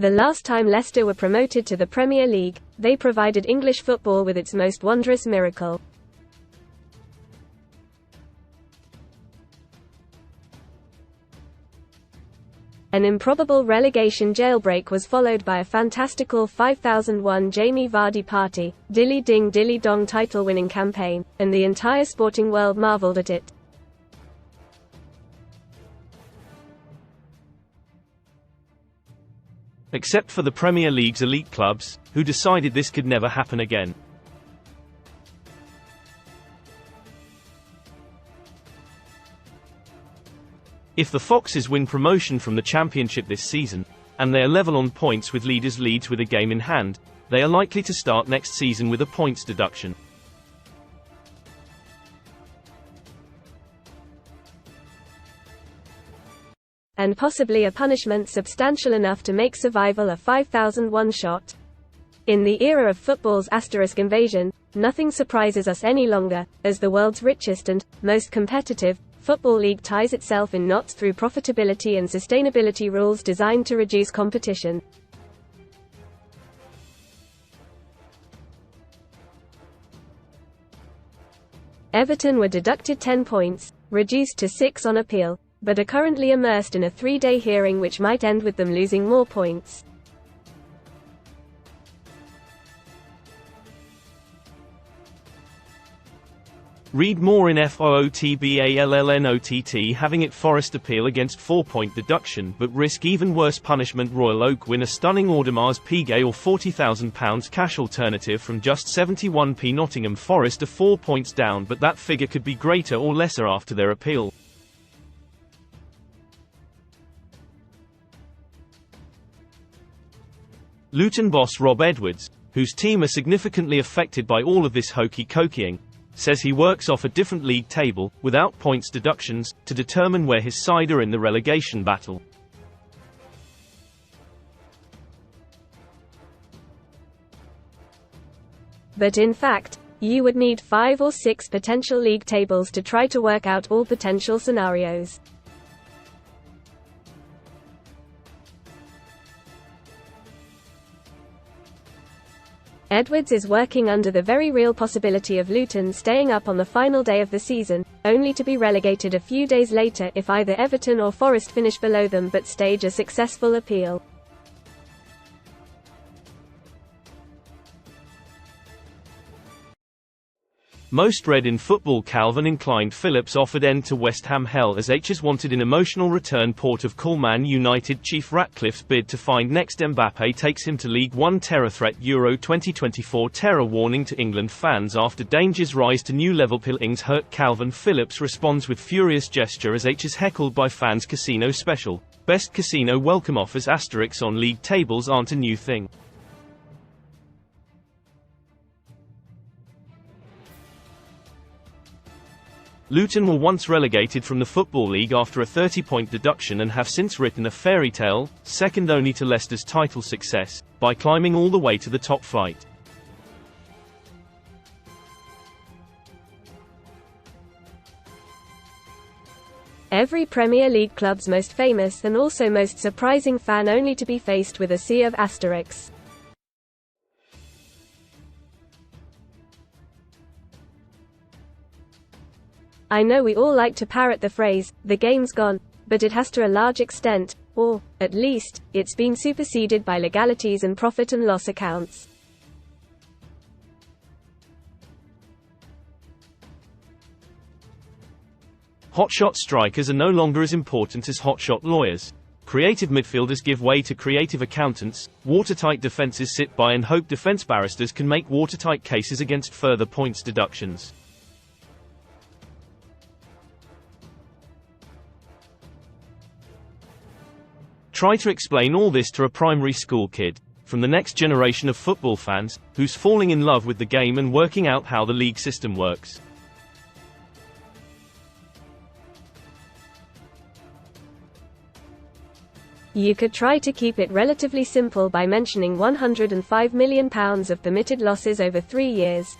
The last time Leicester were promoted to the Premier League, they provided English football with its most wondrous miracle. An improbable relegation jailbreak was followed by a fantastical 5001 Jamie Vardy party, Dilly Ding Dilly Dong title-winning campaign, and the entire sporting world marvelled at it. Except for the Premier League's elite clubs, who decided this could never happen again. If the Foxes win promotion from the Championship this season, and they are level on points with leaders Leeds with a game in hand, they are likely to start next season with a points deduction. And possibly a punishment substantial enough to make survival a 5001 shot. In the era of football's asterisk invasion, nothing surprises us any longer, as the world's richest and most competitive football league ties itself in knots through profitability and sustainability rules designed to reduce competition. Everton were deducted 10 points, reduced to 6 on appeal, but are currently immersed in a 3-day hearing which might end with them losing more points. Read more in FOOTBALLNOTT. Having it Forest appeal against 4-point deduction but risk even worse punishment. Royal Oak win a stunning Audemars Piguet or £40,000 cash alternative from just 71p. Nottingham Forest are 4 points down, but that figure could be greater or lesser after their appeal. Luton boss Rob Edwards, whose team are significantly affected by all of this hokey-cokeying, says he works off a different league table, without points deductions, to determine where his side are in the relegation battle. But in fact, you would need 5 or 6 potential league tables to try to work out all potential scenarios. Edwards is working under the very real possibility of Luton staying up on the final day of the season, only to be relegated a few days later if either Everton or Forest finish below them but stage a successful appeal. Most read in football. Calvin Inclined Phillips offered end to West Ham hell as H's wanted in emotional return. Port of Call. Man United chief Ratcliffe's bid to find next Mbappe takes him to League One. Terror threat. Euro 2024 terror warning to England fans after dangers rise to new level. Pillings hurt. Calvin Phillips responds with furious gesture as H is heckled by fans. Casino special. Best casino welcome offers. Asterisks on league tables aren't a new thing. Luton were once relegated from the Football League after a 30-point deduction and have since written a fairy tale, second only to Leicester's title success, by climbing all the way to the top flight. Every Premier League club's most famous and also most surprising fan only to be faced with a sea of asterisks. I know we all like to parrot the phrase, "the game's gone," but it has to a large extent, or, at least, it's been superseded by legalities and profit and loss accounts. Hotshot strikers are no longer as important as hotshot lawyers. Creative midfielders give way to creative accountants, watertight defenses sit by and hope defense barristers can make watertight cases against further points deductions. Try to explain all this to a primary school kid, from the next generation of football fans, who's falling in love with the game and working out how the league system works. You could try to keep it relatively simple by mentioning £105 million of permitted losses over 3 years.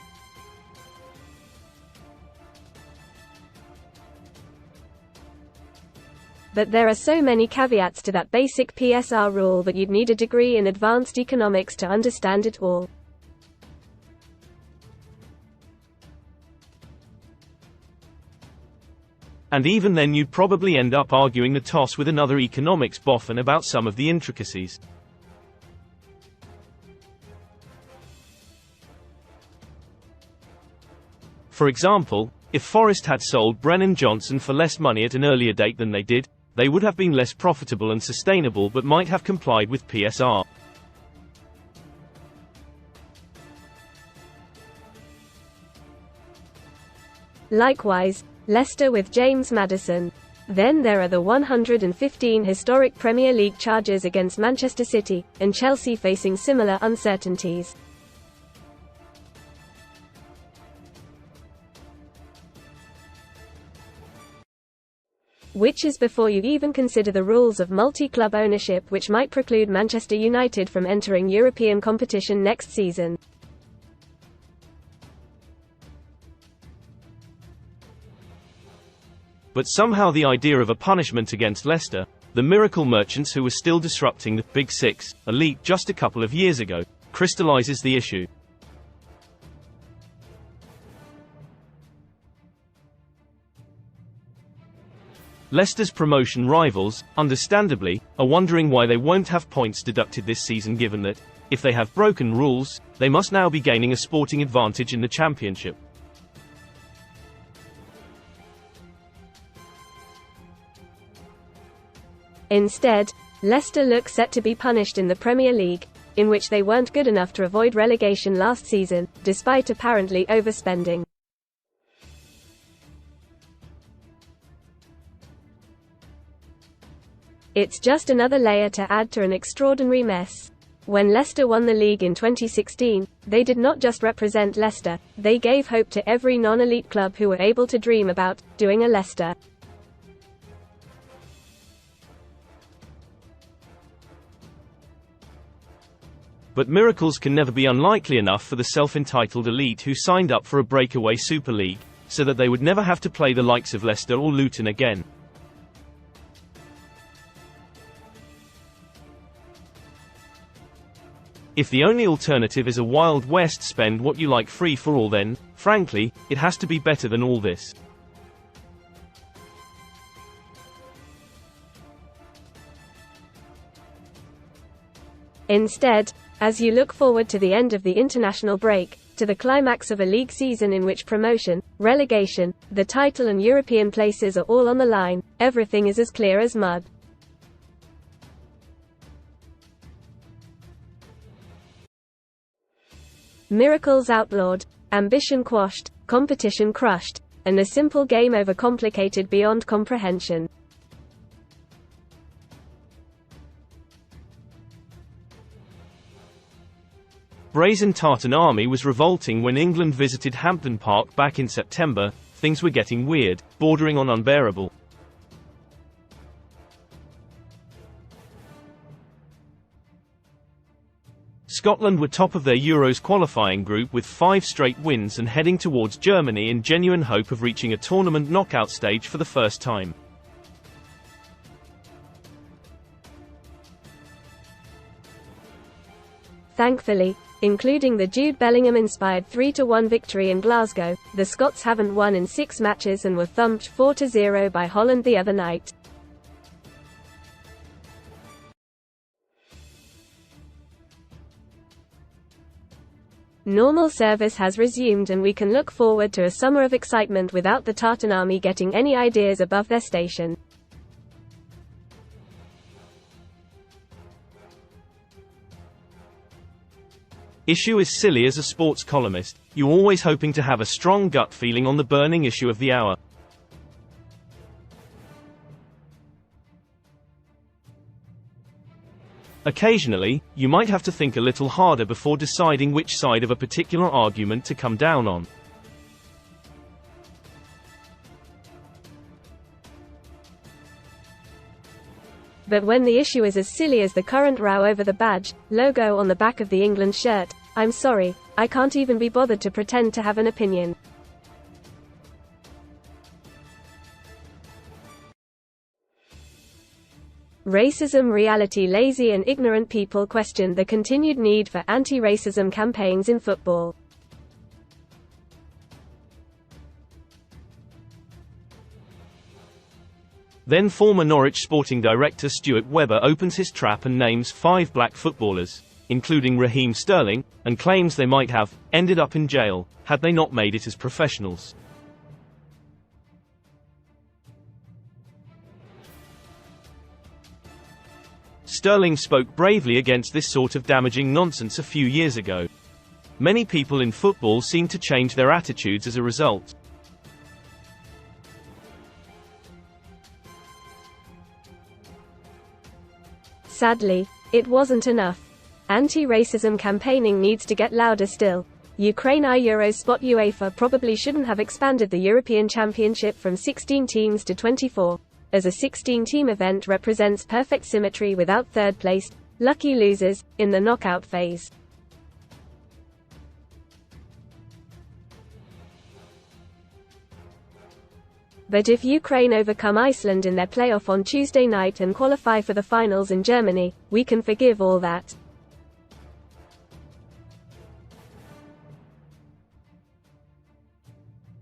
But there are so many caveats to that basic PSR rule that you'd need a degree in advanced economics to understand it all. And even then you'd probably end up arguing the toss with another economics boffin about some of the intricacies. For example, if Forest had sold Brennan Johnson for less money at an earlier date than they did, they would have been less profitable and sustainable but might have complied with PSR. Likewise, Leicester with James Maddison. Then there are the 115 historic Premier League charges against Manchester City, and Chelsea facing similar uncertainties. Which is before you even consider the rules of multi-club ownership which might preclude Manchester United from entering European competition next season. But somehow the idea of a punishment against Leicester, the miracle merchants who were still disrupting the Big Six elite just a couple of years ago, crystallizes the issue. Leicester's promotion rivals, understandably, are wondering why they won't have points deducted this season, given that, if they have broken rules, they must now be gaining a sporting advantage in the Championship. Instead, Leicester look set to be punished in the Premier League, in which they weren't good enough to avoid relegation last season, despite apparently overspending. It's just another layer to add to an extraordinary mess. When Leicester won the league in 2016, they did not just represent Leicester, they gave hope to every non-elite club who were able to dream about doing a Leicester. But miracles can never be unlikely enough for the self-entitled elite who signed up for a breakaway Super League, so that they would never have to play the likes of Leicester or Luton again. If the only alternative is a Wild West spend what you like free for all, then, frankly, it has to be better than all this. Instead, as you look forward to the end of the international break, to the climax of a league season in which promotion, relegation, the title and European places are all on the line, everything is as clear as mud. Miracles outlawed, ambition quashed, competition crushed, and a simple game over complicated beyond comprehension. Brazen Tartan Army was revolting when England visited Hampden Park back in September. Things were getting weird, bordering on unbearable. Scotland were top of their Euros qualifying group with 5 straight wins and heading towards Germany in genuine hope of reaching a tournament knockout stage for the first time. Thankfully, including the Jude Bellingham-inspired 3-1 victory in Glasgow, the Scots haven't won in 6 matches and were thumped 4-0 by Holland the other night. Normal service has resumed and we can look forward to a summer of excitement without the Tartan Army getting any ideas above their station. Issue is silly. As a sports columnist, you're always hoping to have a strong gut feeling on the burning issue of the hour. Occasionally, you might have to think a little harder before deciding which side of a particular argument to come down on. But when the issue is as silly as the current row over the badge logo on the back of the England shirt, I'm sorry, I can't even be bothered to pretend to have an opinion. Racism reality. Lazy and ignorant people questioned the continued need for anti-racism campaigns in football. Then former Norwich Sporting director Stuart Webber opens his trap and names 5 black footballers, including Raheem Sterling, and claims they might have ended up in jail had they not made it as professionals. Sterling spoke bravely against this sort of damaging nonsense a few years ago. Many people in football seem to change their attitudes as a result. Sadly, it wasn't enough. Anti-racism campaigning needs to get louder still. Ukraine Euros spot. UEFA probably shouldn't have expanded the European Championship from 16 teams to 24, as a 16-team event represents perfect symmetry without third-place, lucky losers, in the knockout phase. But if Ukraine overcome Iceland in their playoff on Tuesday night and qualify for the finals in Germany, we can forgive all that.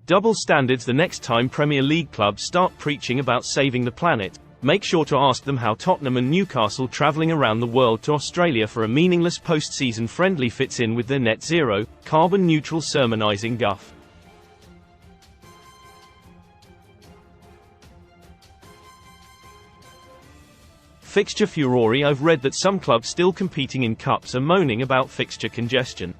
Double standards. The next time Premier League clubs start preaching about saving the planet, make sure to ask them how Tottenham and Newcastle travelling around the world to Australia for a meaningless post-season friendly fits in with their net zero, carbon-neutral sermonising guff. Fixture furore. I've read that some clubs still competing in cups are moaning about fixture congestion.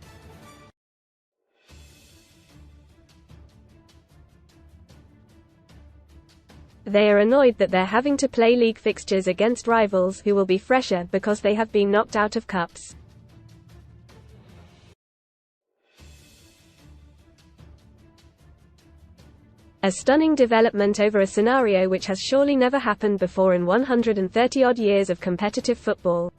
They are annoyed that they're having to play league fixtures against rivals who will be fresher because they have been knocked out of cups. A stunning development over a scenario which has surely never happened before in 130-odd years of competitive football.